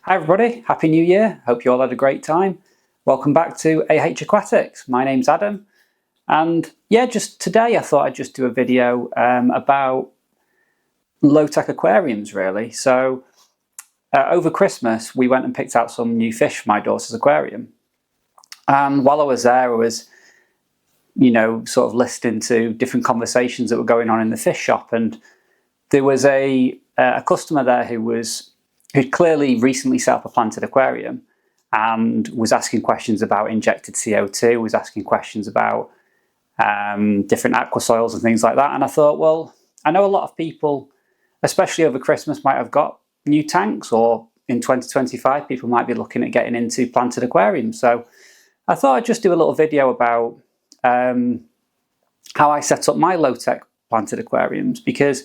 Hi everybody, Happy New Year. Hope you all had a great time. Welcome back to Aquatics. My name's Adam, and yeah, just today I thought I'd just do a video about low-tech aquariums really. So over Christmas we went and picked out some new fish for my daughter's aquarium, and while I was there I was sort of listening to different conversations that were going on in the fish shop, and there was a customer there who'd clearly recently set up a planted aquarium and was asking questions about injected CO2, was asking questions about different aquasoils and things like that. And I thought, well, I know a lot of people, especially over Christmas, might have got new tanks, or in 2025 people might be looking at getting into planted aquariums. So I thought I'd just do a little video about how I set up my low-tech planted aquariums, because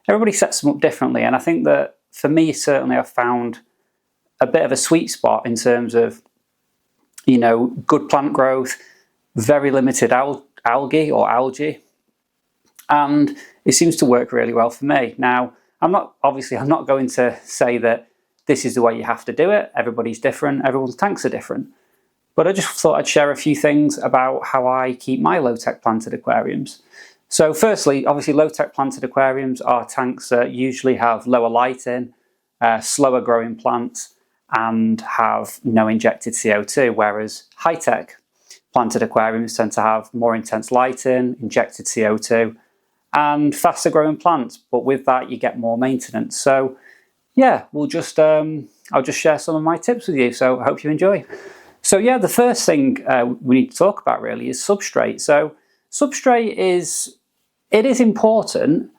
everybody sets them up differently, and I think that for me, certainly, I've found a bit of a sweet spot in terms of, good plant growth, very limited algae, and it seems to work really well for me. Now, I'm not going to say that this is the way you have to do it. Everybody's different. Everyone's tanks are different. But I just thought I'd share a few things about how I keep my low-tech planted aquariums. So firstly, obviously low-tech planted aquariums are tanks that usually have lower lighting, slower growing plants, and have no injected CO2, whereas high-tech planted aquariums tend to have more intense lighting, injected CO2, and faster growing plants. But with that, you get more maintenance. So yeah, I'll just share some of my tips with you. So I hope you enjoy. So yeah, the first thing we need to talk about really is substrate. So substrate is important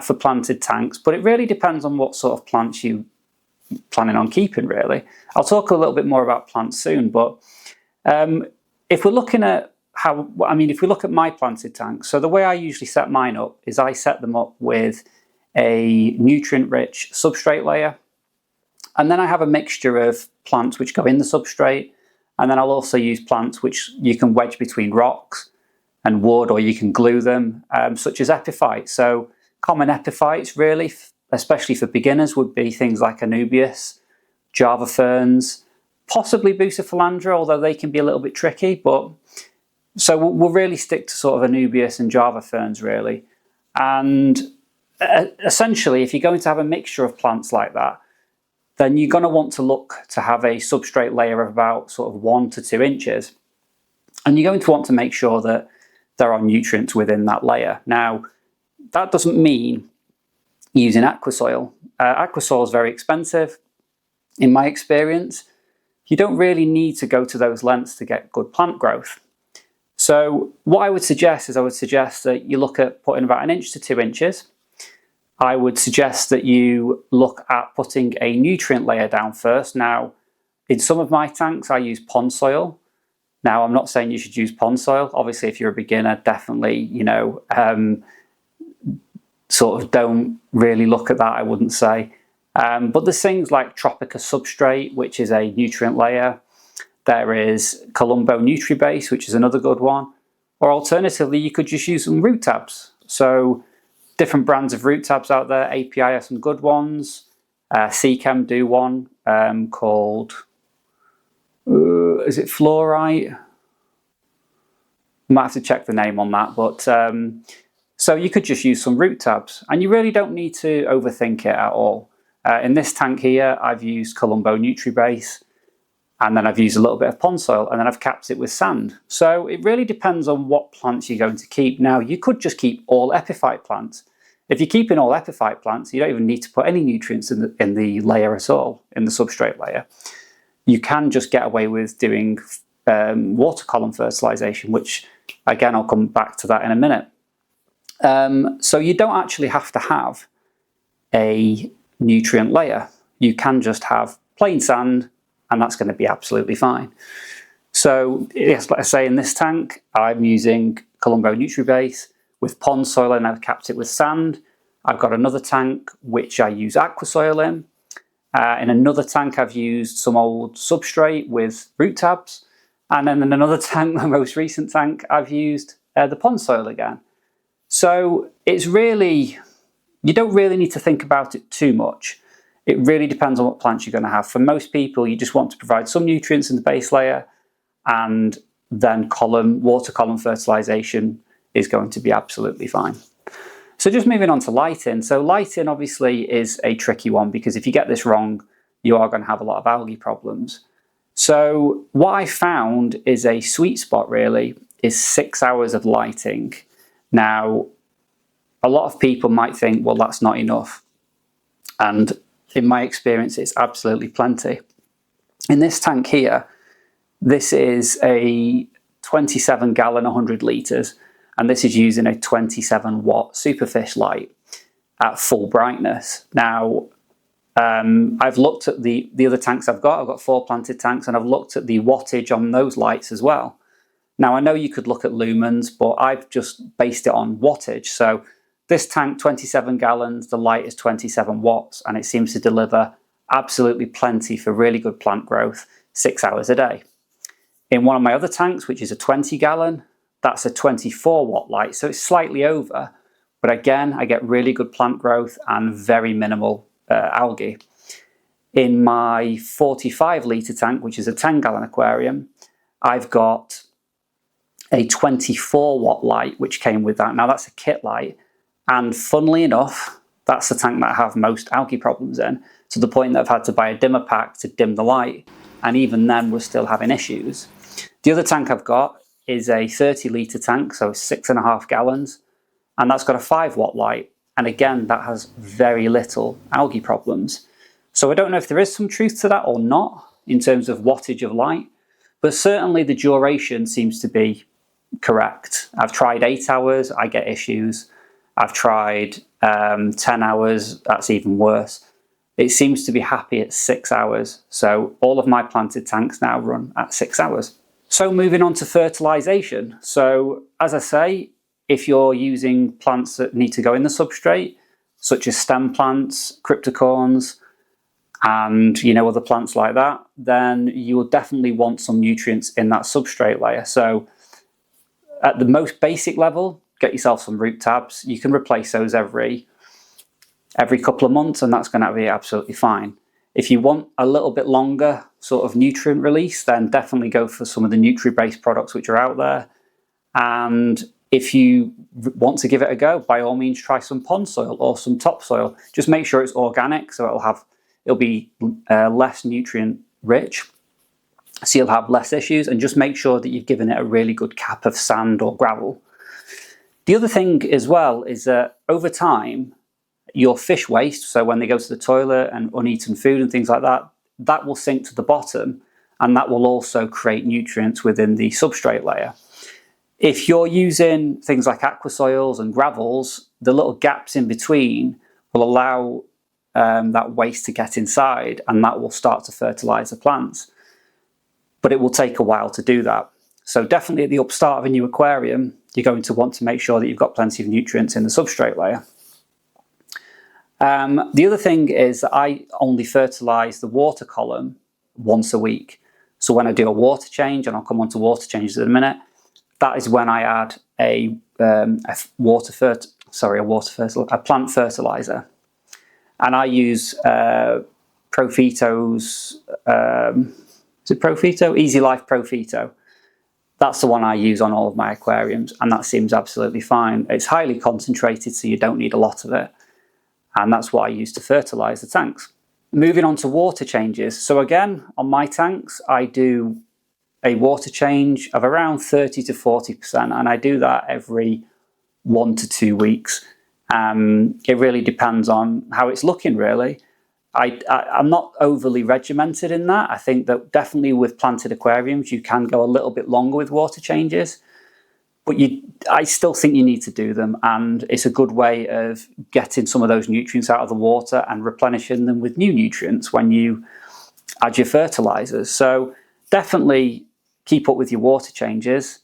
for planted tanks, but it really depends on what sort of plants you're planning on keeping, really. I'll talk a little bit more about plants soon, but if we're looking at if we look at my planted tanks, so the way I usually set mine up is I set them up with a nutrient-rich substrate layer, and then I have a mixture of plants which go in the substrate, and then I'll also use plants which you can wedge between rocks and wood, or you can glue them, such as epiphytes. So common epiphytes really, especially for beginners, would be things like Anubias, Java ferns, possibly Bucephalandra, although they can be a little bit tricky. But so we'll really stick to sort of Anubias and Java ferns really. And essentially, if you're going to have a mixture of plants like that, then you're going to want to look to have a substrate layer of about sort of 1 to 2 inches. And you're going to want to make sure that there are nutrients within that layer. Now, that doesn't mean using aquasoil. Aquasoil is very expensive. In my experience, you don't really need to go to those lengths to get good plant growth. So what I would suggest is that you look at putting about 1 inch to 2 inches. I would suggest that you look at putting a nutrient layer down first. Now, in some of my tanks, I use pond soil. Now, I'm not saying you should use pond soil. Obviously, if you're a beginner, definitely, sort of don't really look at that, I wouldn't say. But there's things like Tropica Substrate, which is a nutrient layer. There is Colombo NutriBase, which is another good one. Or alternatively, you could just use some root tabs. So different brands of root tabs out there. API are some good ones. Seachem do one called... is it Fluorite? Might have to check the name on that, but so you could just use some root tabs, and you really don't need to overthink it at all. In this tank here, I've used Colombo NutriBase, and then I've used a little bit of pond soil, and then I've capped it with sand. So it really depends on what plants you're going to keep. Now, you could just keep all epiphyte plants. If you're keeping all epiphyte plants, you don't even need to put any nutrients in the layer at all, in the substrate layer. You can just get away with doing water column fertilization, which again, I'll come back to that in a minute. So you don't actually have to have a nutrient layer. You can just have plain sand, and that's going to be absolutely fine. So yes, like I say, in this tank, I'm using Colombo NutriBase with pond soil, and I've capped it with sand. I've got another tank which I use aquasoil in. In another tank, I've used some old substrate with root tabs. And then in another tank, my most recent tank, I've used the pond soil again. So it's really, you don't really need to think about it too much. It really depends on what plants you're going to have. For most people, you just want to provide some nutrients in the base layer, and then water column fertilization is going to be absolutely fine. So just moving on to lighting. So lighting obviously is a tricky one, because if you get this wrong, you are going to have a lot of algae problems. So what I found is a sweet spot really is 6 hours of lighting. Now, a lot of people might think, well, that's not enough. And in my experience, it's absolutely plenty. In this tank here, this is a 27 gallon, 100 litres, and this is using a 27 watt superfish light at full brightness. Now, I've looked at the other tanks I've got 4 planted tanks, and I've looked at the wattage on those lights as well. Now, I know you could look at lumens, but I've just based it on wattage. So this tank, 27 gallons, the light is 27 watts, and it seems to deliver absolutely plenty for really good plant growth 6 hours a day. In one of my other tanks, which is a 20 gallon, that's a 24 watt light, so it's slightly over, but again, I get really good plant growth and very minimal algae. In my 45 litre tank, which is a 10 gallon aquarium, I've got a 24 watt light, which came with that. Now that's a kit light, and funnily enough, that's the tank that I have most algae problems in, to the point that I've had to buy a dimmer pack to dim the light, and even then we're still having issues. The other tank I've got is a 30 litre tank, so 6.5 gallons, and that's got a 5 watt light, and again that has very little algae problems. So I don't know if there is some truth to that or not in terms of wattage of light, but certainly the duration seems to be correct. I've tried 8 hours, I get issues. I've tried 10 hours, that's even worse. It seems to be happy at 6 hours. So all of my planted tanks now run at 6 hours. So moving on to fertilization. So as I say, if you're using plants that need to go in the substrate, such as stem plants, cryptocorns, and other plants like that, then you will definitely want some nutrients in that substrate layer. So at the most basic level, get yourself some root tabs. You can replace those every couple of months, and that's going to be absolutely fine. If you want a little bit longer sort of nutrient release, then definitely go for some of the nutri-based products which are out there. And if you want to give it a go, by all means try some pond soil or some topsoil. Just make sure it's organic, so it'll be less nutrient rich, so you'll have less issues, and just make sure that you've given it a really good cap of sand or gravel. The other thing as well is that over time, your fish waste, so when they go to the toilet and uneaten food and things like that, that will sink to the bottom, and that will also create nutrients within the substrate layer. If you're using things like aquasoils and gravels, the little gaps in between will allow that waste to get inside, and that will start to fertilize the plants. But it will take a while to do that. So definitely at the upstart of a new aquarium, you're going to want to make sure that you've got plenty of nutrients in the substrate layer. The other thing is that I only fertilize the water column once a week. So when I do a water change, and I'll come on to water changes in a minute, that is when I add a plant fertilizer. And I use Profito's, is it Profito? Easy Life Profito. That's the one I use on all of my aquariums, and that seems absolutely fine. It's highly concentrated, so you don't need a lot of it. And that's what I use to fertilize the tanks. Moving on to water changes. So again, on my tanks, I do a water change of around 30 to 40%, and I do that every 1 to 2 weeks. It really depends on how it's looking, really. I'm not overly regimented in that. I think that definitely with planted aquariums, you can go a little bit longer with water changes, but I still think you need to do them, and it's a good way of getting some of those nutrients out of the water and replenishing them with new nutrients when you add your fertilizers. So definitely keep up with your water changes.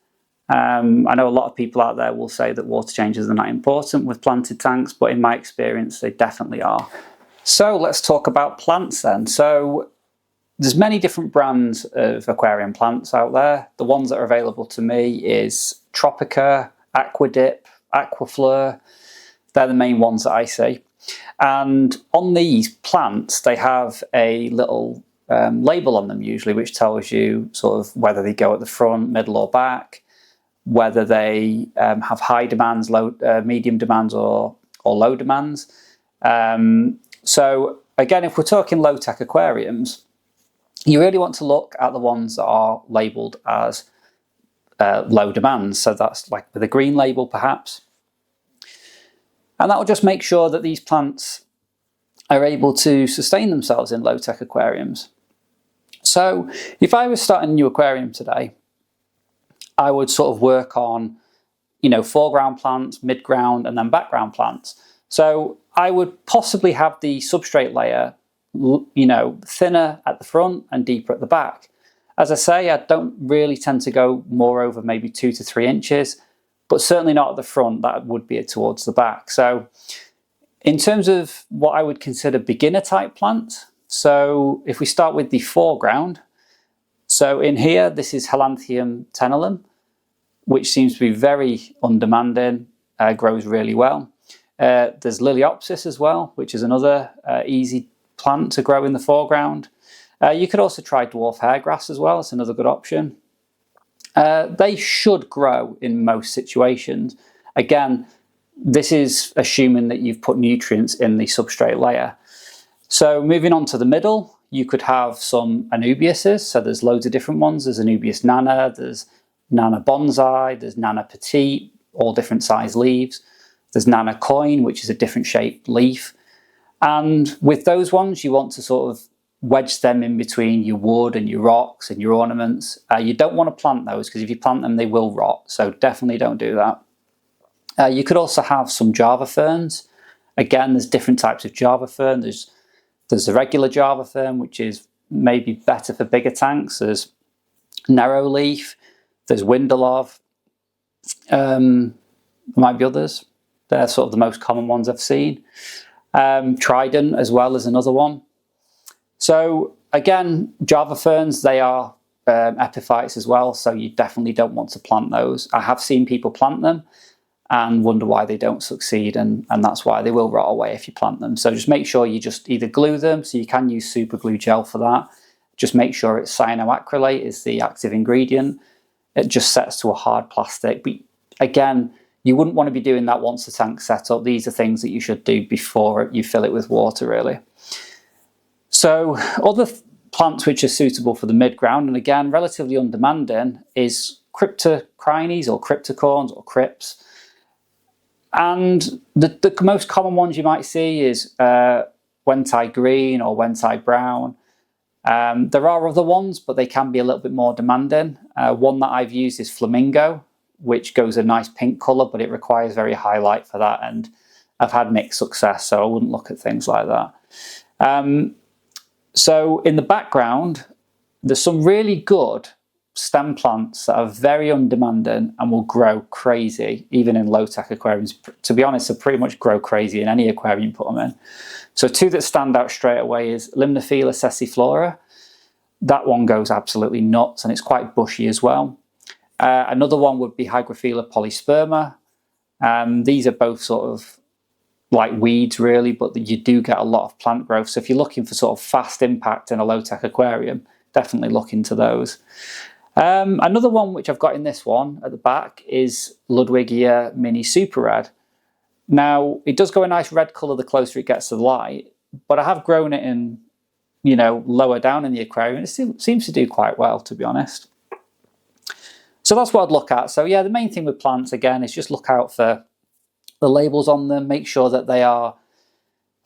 I know a lot of people out there will say that water changes are not important with planted tanks, but in my experience, they definitely are. So let's talk about plants then. So there's many different brands of aquarium plants out there. The ones that are available to me is Tropica, Aquadip, Aquafleur. They're the main ones that I see. And on these plants, they have a little label on them usually, which tells you sort of whether they go at the front, middle or back, whether they have high demands, low, medium demands or low demands. So again, if we're talking low-tech aquariums, you really want to look at the ones that are labelled as low demands. So that's like with a green label perhaps. And that will just make sure that these plants are able to sustain themselves in low-tech aquariums. So if I was starting a new aquarium today, I would sort of work on, foreground plants, mid-ground, and then background plants. So I would possibly have the substrate layer, thinner at the front and deeper at the back. As I say, I don't really tend to go more over maybe 2 to 3 inches, but certainly not at the front. That would be towards the back. So in terms of what I would consider beginner type plants, so if we start with the foreground, so in here, this is Helanthemum tenellum, which seems to be very undemanding, grows really well. There's Liliopsis as well, which is another easy plant to grow in the foreground. You could also try dwarf hairgrass as well. It's another good option. They should grow in most situations. Again, this is assuming that you've put nutrients in the substrate layer. So moving on to the middle, you could have some Anubiases. So there's loads of different ones. There's Anubias nana, there's Nana bonsai, there's Nana petite, all different size leaves. There's Nana coin, which is a different shaped leaf. And with those ones, you want to sort of wedge them in between your wood and your rocks and your ornaments. You don't want to plant those because if you plant them, they will rot. So definitely don't do that. You could also have some Java ferns. Again, there's different types of Java fern. There's the regular Java fern, which is maybe better for bigger tanks. There's narrow leaf. There's Windelov. There might be others. They're sort of the most common ones I've seen. Trident as well is another one. So again, Java ferns, they are epiphytes as well, so you definitely don't want to plant those. I have seen people plant them and wonder why they don't succeed, and that's why they will rot away if you plant them. So just make sure you just either glue them, so you can use super glue gel for that. Just make sure it's cyanoacrylate is the active ingredient. It just sets to a hard plastic. But again, you wouldn't want to be doing that once the tank's set up. These are things that you should do before you fill it with water, really. So other plants which are suitable for the mid-ground, and again, relatively undemanding, is cryptocrines or cryptocorns or crypts. And the most common ones you might see is Wentai green or Wentai brown. There are other ones, but they can be a little bit more demanding. One that I've used is Flamingo, which goes a nice pink colour, but it requires very high light for that, and I've had mixed success, so I wouldn't look at things like that. So in the background, there's some really good stem plants that are very undemanding and will grow crazy, even in low-tech aquariums. To be honest, they'll pretty much grow crazy in any aquarium you put them in. So two that stand out straight away is Limnophila sessiflora. That one goes absolutely nuts, and it's quite bushy as well. Another one would be Hygrophila polysperma. These are both sort of like weeds really, but you do get a lot of plant growth. So if you're looking for sort of fast impact in a low-tech aquarium, definitely look into those. Another one which I've got in this one at the back is Ludwigia mini super red. Now, it does go a nice red colour the closer it gets to the light, but I have grown it in, lower down in the aquarium, and it still seems to do quite well, to be honest. So that's what I'd look at. So yeah, the main thing with plants, again, is just look out for the labels on them, make sure that they are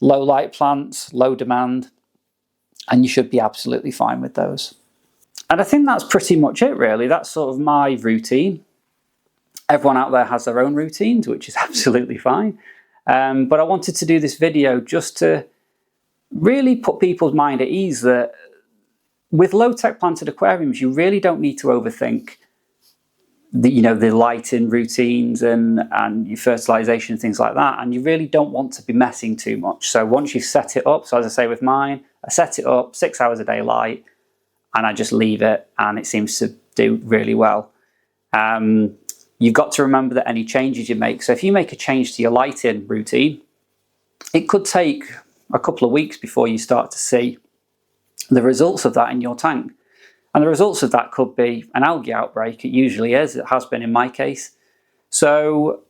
low light plants, low demand, and you should be absolutely fine with those. And I think that's pretty much it, really. That's sort of my routine. Everyone out there has their own routines, which is absolutely fine. But I wanted to do this video just to really put people's mind at ease that with low-tech planted aquariums, you really don't need to overthink the lighting routines and your fertilization and things like that, and you really don't want to be messing too much. So once you've set it up, so as I say with mine, I set it up 6 hours a day light, and I just leave it, and it seems to do really well. You've got to remember that any changes you make, so if you make a change to your lighting routine, it could take a couple of weeks before you start to see the results of that in your tank. And the results of that could be an algae outbreak. It usually is. It has been in my case. So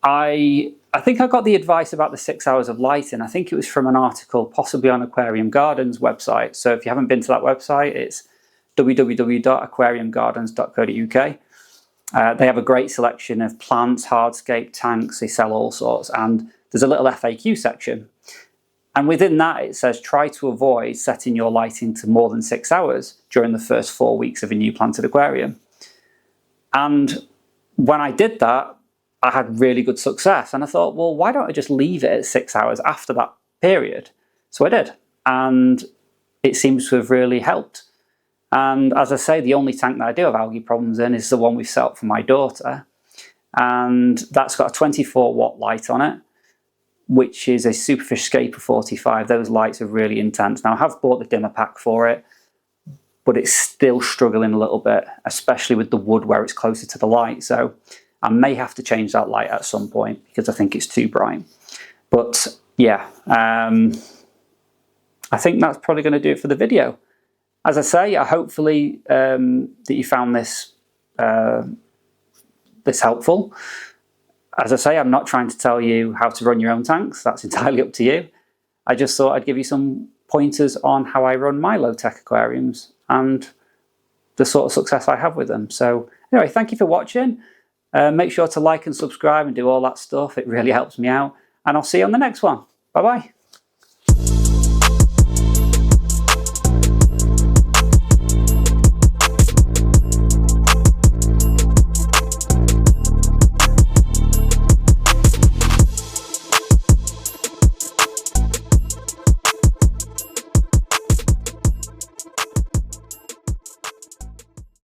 I think I got the advice about the 6 hours of lighting. I think it was from an article, possibly on Aquarium Gardens website. So if you haven't been to that website, it's www.aquariumgardens.co.uk. They have a great selection of plants, hardscape, tanks. They sell all sorts, and there's a little FAQ section. And within that, it says try to avoid setting your lighting to more than 6 hours during the first 4 weeks of a new planted aquarium. And when I did that, I had really good success. And I thought, well, why don't I just leave it at 6 hours after that period? So I did. And it seems to have really helped. And as I say, the only tank that I do have algae problems in is the one we've set up for my daughter. And that's got a 24-watt light on it, which is a Superfish Scaper 45. Those lights are really intense. Now, I have bought the dimmer pack for it, but it's still struggling a little bit, especially with the wood where it's closer to the light. So I may have to change that light at some point because I think it's too bright. But yeah, I think that's probably going to do it for the video. As I say, hopefully that you found this helpful. As I say, I'm not trying to tell you how to run your own tanks. That's entirely up to you. I just thought I'd give you some pointers on how I run my low-tech aquariums and the sort of success I have with them. So anyway, thank you for watching. Make sure to like and subscribe and do all that stuff. It really helps me out. And I'll see you on the next one. Bye-bye.